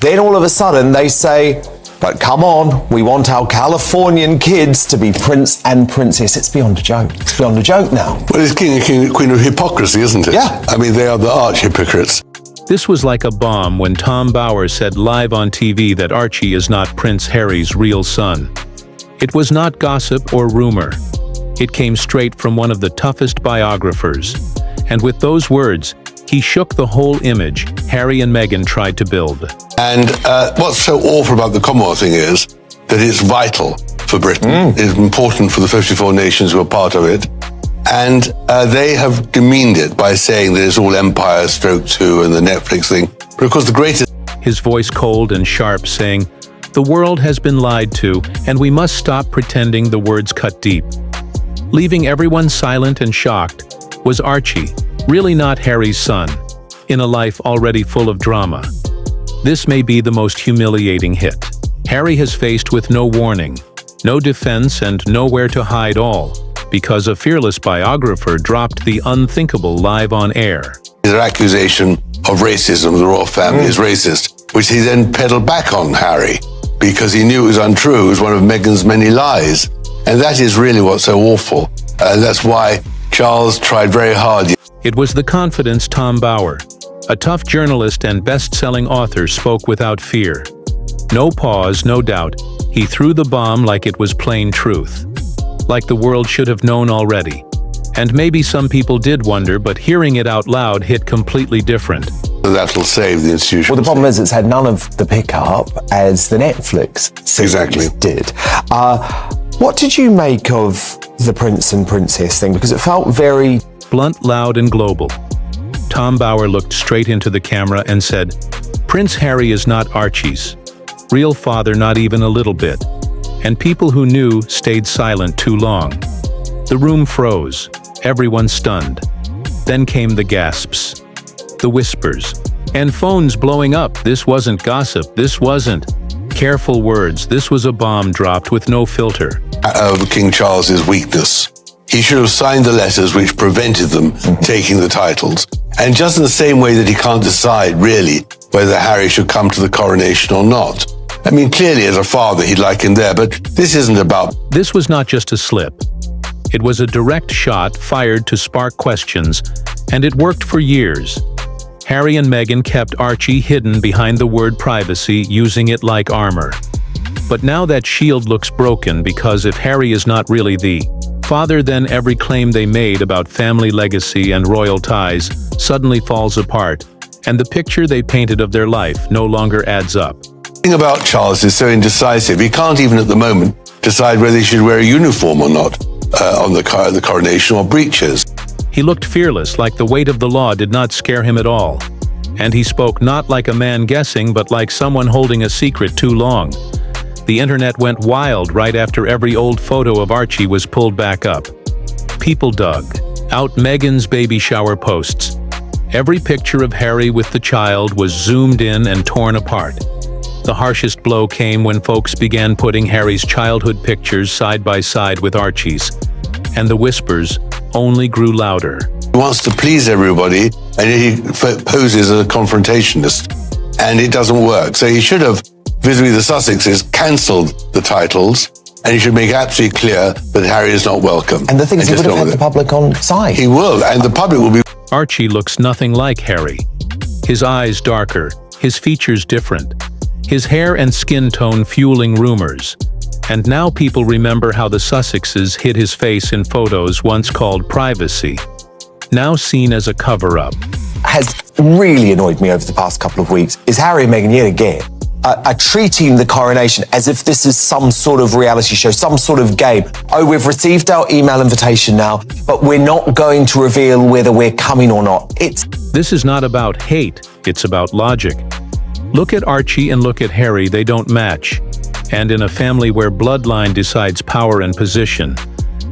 Then all of a sudden they say, but come on, we want our Californian kids to be prince and princess. It's beyond a joke. It's beyond a joke now. Well, it's king and queen of hypocrisy, isn't it? Yeah. I mean, they are the arch hypocrites. This was like a bomb when Tom Bauer said live on TV that Archie is not Prince Harry's real son. It was not gossip or rumor. It came straight from one of the toughest biographers. And with those words, he shook the whole image Harry and Meghan tried to build. And what's so awful about the Commonwealth thing is that it's vital for Britain. It's important for the 54 nations who are part of it. And they have demeaned it by saying that it's all Empire Stroke 2 and the Netflix thing. But of course the greatest... His voice cold and sharp, saying, "The world has been lied to, and we must stop pretending." The words cut deep. Leaving everyone silent and shocked was Archie, really not Harry's son, in a life already full of drama. This may be the most humiliating hit Harry has faced with no warning, no defense, and nowhere to hide all, because a fearless biographer dropped the unthinkable live on air. Their accusation of racism, the royal family is racist, which he then peddled back on Harry, because he knew it was untrue. It was one of Meghan's many lies. And that is really what's so awful. And that's why Charles tried very hard. It was the confidence Tom Bauer, a tough journalist and best-selling author, spoke without fear. No pause, no doubt. He threw the bomb like it was plain truth. Like the world should have known already. And maybe some people did wonder, but hearing it out loud hit completely different. That'll save the institution. Well, the problem is it's had none of the pickup as the Netflix series did. What did you make of the Prince and Princess thing? Because it felt very... blunt, loud, and global. Tom Bauer looked straight into the camera and said, "Prince Harry is not Archie's real father, not even a little bit." And people who knew stayed silent too long. The room froze, everyone stunned. Then came the gasps, the whispers, and phones blowing up. This wasn't gossip, this wasn't careful words, this was a bomb dropped with no filter. King Charles's weakness. He should have signed the letters which prevented them taking the titles. And just in the same way that he can't decide, really, whether Harry should come to the coronation or not. I mean, clearly as a father he'd like him there, but this isn't about... This was not just a slip. It was a direct shot fired to spark questions, and it worked for years. Harry and Meghan kept Archie hidden behind the word privacy, using it like armor. But now that shield looks broken, because if Harry is not really the father, then every claim they made about family legacy and royal ties suddenly falls apart, and the picture they painted of their life no longer adds up. The thing about Charles is so indecisive. He can't even at the moment decide whether he should wear a uniform or not on the coronation, or breeches. He looked fearless, like the weight of the law did not scare him at all. And he spoke not like a man guessing, but like someone holding a secret too long. The internet went wild right after every old photo of Archie was pulled back up. People dug out Meghan's baby shower posts. Every picture of Harry with the child was zoomed in and torn apart. The harshest blow came when folks began putting Harry's childhood pictures side by side with Archie's, and the whispers only grew louder. He wants to please everybody, and he poses as a confrontationist, and it doesn't work. So he should have, vis-a-vis the Sussexes, cancelled the titles, and he should make absolutely clear that Harry is not welcome. And the thing is, he would have had the public on side. He will, and the public will be... Archie looks nothing like Harry. His eyes darker, his features different, his hair and skin tone fueling rumors. And now people remember how the Sussexes hid his face in photos once called privacy, now seen as a cover-up. Has really annoyed me over the past couple of weeks is Harry and Meghan yet again are treating the coronation as if this is some sort of reality show, some sort of game. Oh, we've received our email invitation now, but we're not going to reveal whether we're coming or not. This is not about hate, it's about logic. Look at Archie and look at Harry, they don't match. And in a family where bloodline decides power and position,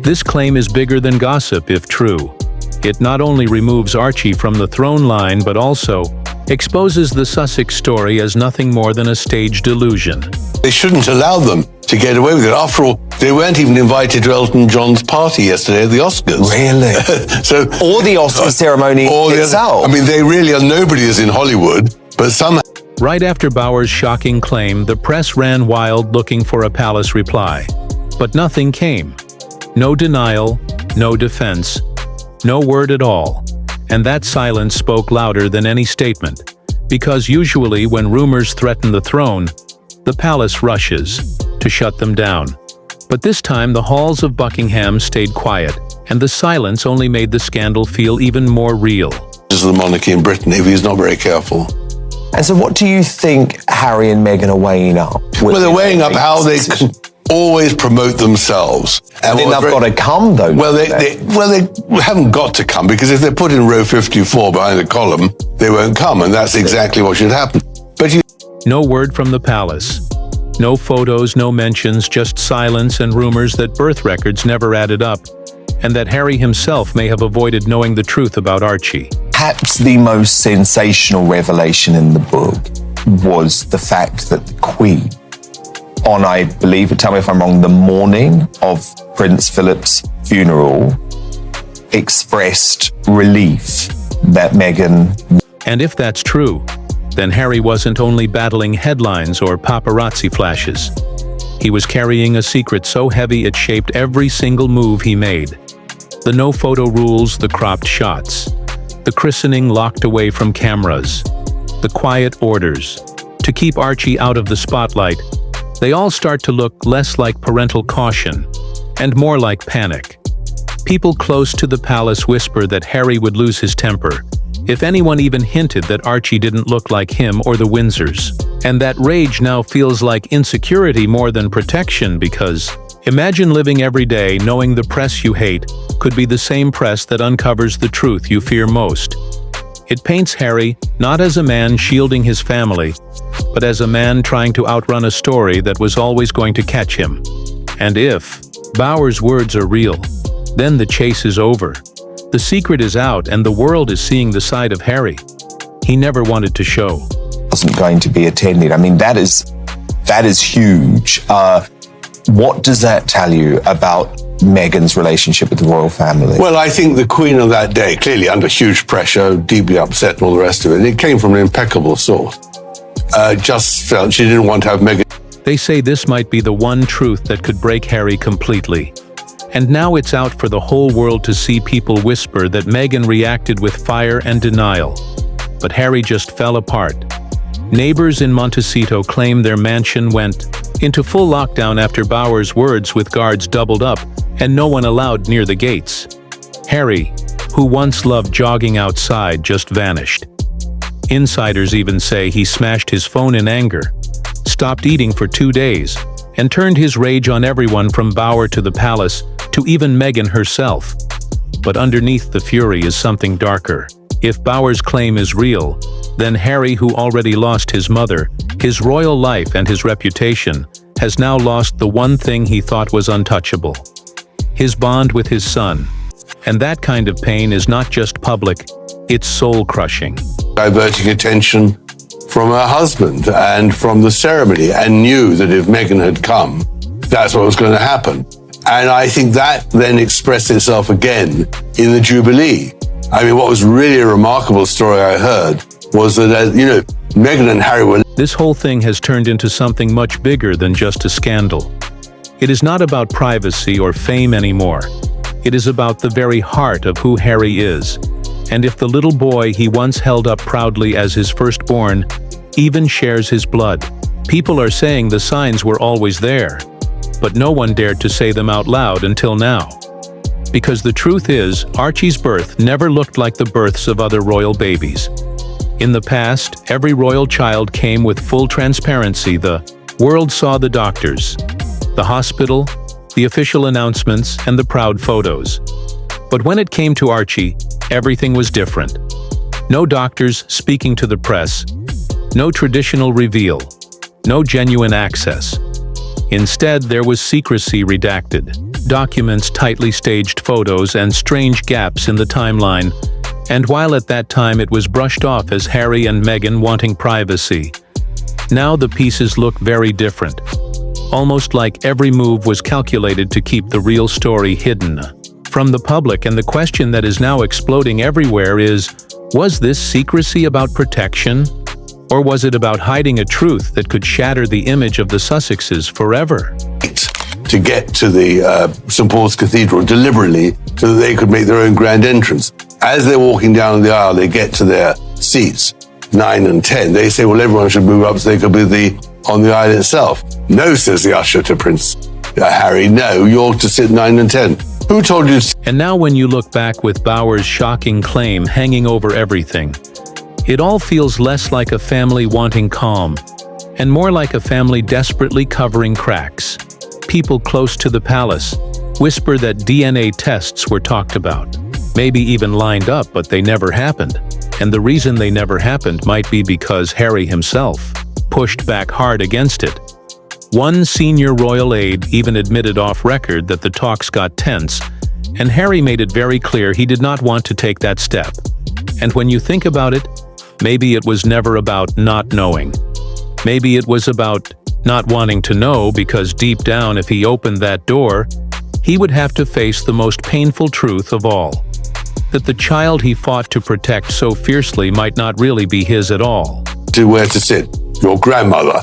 this claim is bigger than gossip if true. It not only removes Archie from the throne line, but also exposes the Sussex story as nothing more than a staged illusion. They shouldn't allow them to get away with it. After all, they weren't even invited to Elton John's party yesterday at the Oscars. Really? Or the Oscar ceremony itself. I mean, they really are, nobody is in Hollywood, but somehow Right after Bauer's shocking claim, the press ran wild looking for a palace reply. But nothing came. No denial, no defense, no word at all. And that silence spoke louder than any statement. Because usually when rumors threaten the throne, the palace rushes to shut them down. But this time the halls of Buckingham stayed quiet, and the silence only made the scandal feel even more real. This is the monarchy in Britain if he's not very careful. And so what do you think Harry and Meghan are weighing up? Well, they're weighing up how they can always promote themselves. And then they've got to come, though. Well, they haven't got to come, because if they're put in row 54 behind the column, they won't come, and that's exactly what should happen. But No word from the palace. No photos, no mentions, just silence and rumors that birth records never added up, and that Harry himself may have avoided knowing the truth about Archie. Perhaps the most sensational revelation in the book was the fact that the Queen, on, I believe, tell me if I'm wrong, the morning of Prince Philip's funeral, expressed relief that Meghan... And if that's true, then Harry wasn't only battling headlines or paparazzi flashes. He was carrying a secret so heavy it shaped every single move he made. The no-photo rules, the cropped shots, the christening locked away from cameras, the quiet orders to keep Archie out of the spotlight, they all start to look less like parental caution and more like panic. People close to the palace whisper that Harry would lose his temper if anyone even hinted that Archie didn't look like him or the Windsors. And that rage now feels like insecurity more than protection, because imagine living every day knowing the press you hate could be the same press that uncovers the truth you fear most. It paints Harry not as a man shielding his family, but as a man trying to outrun a story that was always going to catch him. And if Bauer's words are real, then the chase is over. The secret is out, and the world is seeing the side of Harry he never wanted to show. Wasn't going to be attended. I mean, that is huge. What does that tell you about Meghan's relationship with the royal family? Well, I think the Queen of that day, clearly under huge pressure, deeply upset and all the rest of it, it came from an impeccable source, just felt she didn't want to have Meghan. They say this might be the one truth that could break Harry completely. And now it's out for the whole world to see. People whisper that Meghan reacted with fire and denial. But Harry just fell apart. Neighbors in Montecito claim their mansion went into full lockdown after Bauer's words, with guards doubled up and no one allowed near the gates. Harry, who once loved jogging outside, just vanished. Insiders even say he smashed his phone in anger, stopped eating for 2 days, and turned his rage on everyone from Bauer to the palace to even Meghan herself. But underneath the fury is something darker. If Bauer's claim is real, then Harry, who already lost his mother, his royal life and his reputation, has now lost the one thing he thought was untouchable: his bond with his son. And that kind of pain is not just public, it's soul-crushing. Diverting attention from her husband and from the ceremony, and knew that if Meghan had come, that's what was going to happen. And I think that then expressed itself again in the Jubilee. I mean, what was really a remarkable story I heard was that, Meghan and Harry were... This whole thing has turned into something much bigger than just a scandal. It is not about privacy or fame anymore. It is about the very heart of who Harry is. And if the little boy he once held up proudly as his firstborn even shares his blood, people are saying the signs were always there. But no one dared to say them out loud until now. Because the truth is, Archie's birth never looked like the births of other royal babies. In the past, every royal child came with full transparency. The world saw the doctors, the hospital, the official announcements, and the proud photos. But when it came to Archie, everything was different. No doctors speaking to the press, no traditional reveal, no genuine access. Instead, there was secrecy redacted, documents, tightly staged photos, and strange gaps in the timeline. And while at that time it was brushed off as Harry and Meghan wanting privacy, now the pieces look very different. Almost like every move was calculated to keep the real story hidden from the public. And the question that is now exploding everywhere is, was this secrecy about protection Or was it about hiding a truth that could shatter the image of the Sussexes forever? To get to the St. Paul's Cathedral deliberately so that they could make their own grand entrance. As they're walking down the aisle, they get to their seats, 9 and 10. They say, well, everyone should move up so they could be on the aisle itself. No, says the usher to Prince Harry, no, you're to sit 9 and 10. Who told you? And now when you look back with Bauer's shocking claim hanging over everything, it all feels less like a family wanting calm, and more like a family desperately covering cracks. People close to the palace whisper that DNA tests were talked about, maybe even lined up, but they never happened. And the reason they never happened might be because Harry himself pushed back hard against it. One senior royal aide even admitted off record that the talks got tense, and Harry made it very clear he did not want to take that step. And when you think about it, maybe it was never about not knowing. Maybe it was about not wanting to know because deep down, if he opened that door, he would have to face the most painful truth of all. That the child he fought to protect so fiercely might not really be his at all. To where to sit? Your grandmother,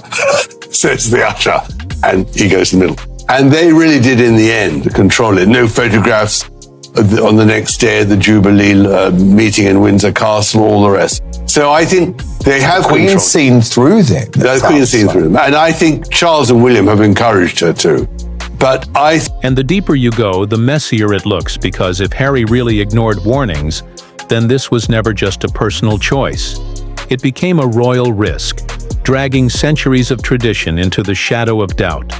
says the usher, and he goes in the middle. And they really did, in the end, control it. No photographs on the next day at the Jubilee meeting in Windsor Castle, all the rest. So I think they have control. Queen seen through them. The Queen seen through them. And I think Charles and William have encouraged her to. But And the deeper you go, the messier it looks, because if Harry really ignored warnings, then this was never just a personal choice. It became a royal risk, dragging centuries of tradition into the shadow of doubt.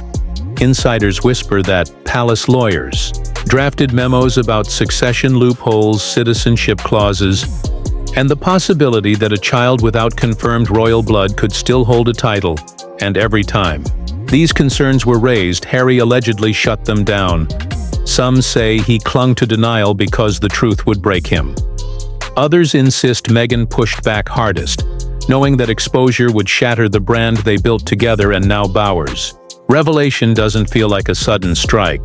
Insiders whisper that palace lawyers drafted memos about succession loopholes, citizenship clauses, and the possibility that a child without confirmed royal blood could still hold a title, and every time these concerns were raised, Harry allegedly shut them down. Some say he clung to denial because the truth would break him. Others insist Meghan pushed back hardest, knowing that exposure would shatter the brand they built together and now Bauer's. Revelation doesn't feel like a sudden strike.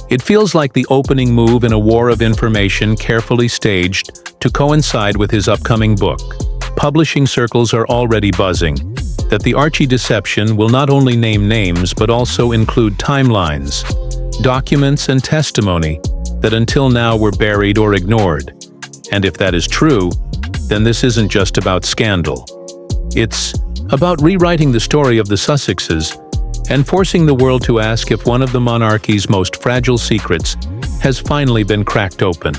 It feels like the opening move in a war of information carefully staged to coincide with his upcoming book. Publishing circles are already buzzing that the Archie deception will not only name names but also include timelines, documents, and testimony that until now were buried or ignored. And if that is true, then this isn't just about scandal. It's about rewriting the story of the Sussexes and forcing the world to ask if one of the monarchy's most fragile secrets has finally been cracked open.